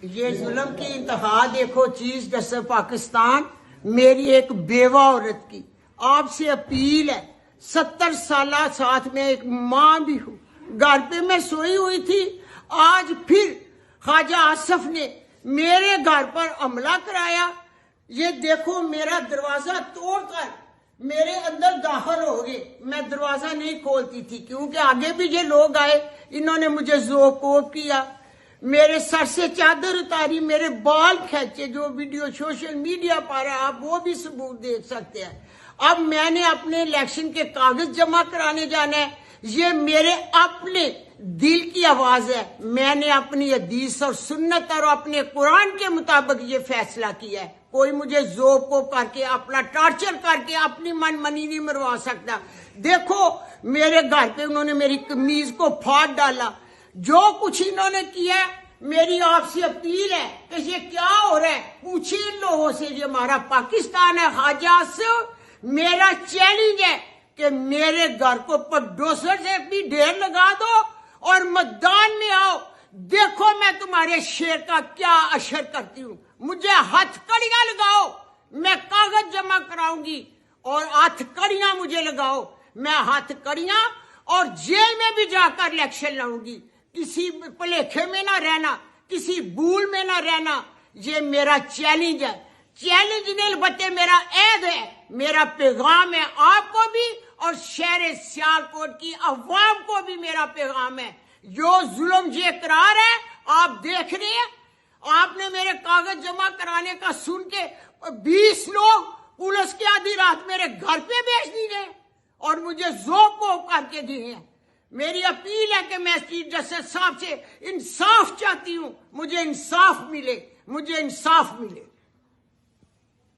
یہ ظلم کی انتہا دیکھو چیز جیسے پاکستان، میری ایک بیوہ عورت کی آپ سے اپیل ہے، 70 سالہ ساتھ میں ایک ماں بھی ہوں، گھر پہ میں سوئی ہوئی تھی، آج پھر خواجہ آصف نے میرے گھر پر حملہ کرایا۔ یہ دیکھو میرا دروازہ توڑ کر میرے اندر داخل ہو گئے، میں دروازہ نہیں کھولتی تھی کیونکہ آگے بھی یہ لوگ آئے، انہوں نے مجھے ذوق کیا، میرے سر سے چادر اتاری، میرے بال کھینچے، جو ویڈیو سوشل میڈیا پر ہے آپ وہ بھی ثبوت دیکھ سکتے ہیں۔ اب میں نے اپنے الیکشن کے کاغذ جمع کرانے جانا ہے، یہ میرے اپنے دل کی آواز ہے، میں نے اپنی حدیث اور سنت اور اپنے قرآن کے مطابق یہ فیصلہ کیا ہے۔ کوئی مجھے ذوق کر کے اپنا ٹارچر کر کے اپنی من منی نہیں مروا سکتا۔ دیکھو میرے گھر پہ انہوں نے میری قمیض کو پھاڑ ڈالا، جو کچھ انہوں نے کیا ہے، میری آپ سے اپیل ہے کہ یہ کیا ہو رہا ہے پوچھیں ان لوگوں سے، یہ ہمارا پاکستان ہے۔ خواجہ آصف میرا چیلنج ہے کہ میرے گھر کو پڈوسر سے بھی ڈھیر لگا دو اور میدان میں آؤ، دیکھو میں تمہارے شیر کا کیا اشر کرتی ہوں، مجھے ہتھ کڑیاں لگاؤ، میں کاغذ جمع کراؤں گی، اور ہتھ کڑیاں مجھے لگاؤ، میں ہتھ کڑیاں اور جیل میں بھی جا کر الیکشن لاؤں گی، کسی پلیکھے میں نہ رہنا، کسی بھول میں نہ رہنا۔ یہ میرا چیلنج ہے، چیلنج نہیں بلکہ میرا عہد ہے، میرا پیغام ہے آپ کو بھی اور شہر سیالکوٹ کی عوام کو بھی میرا پیغام ہے۔ جو ظلم یہ اقرار ہے آپ دیکھ رہے ہیں، آپ نے میرے کاغذ جمع کرانے کا سن کے 20 لوگ پولیس کی آدھی رات میرے گھر پہ بھیج دی گئے اور مجھے ذوق کر کے دیے ہیں۔ میری اپیل ہے کہ میں چیف جسٹس صاحب سے انصاف چاہتی ہوں، مجھے انصاف ملے، مجھے انصاف ملے۔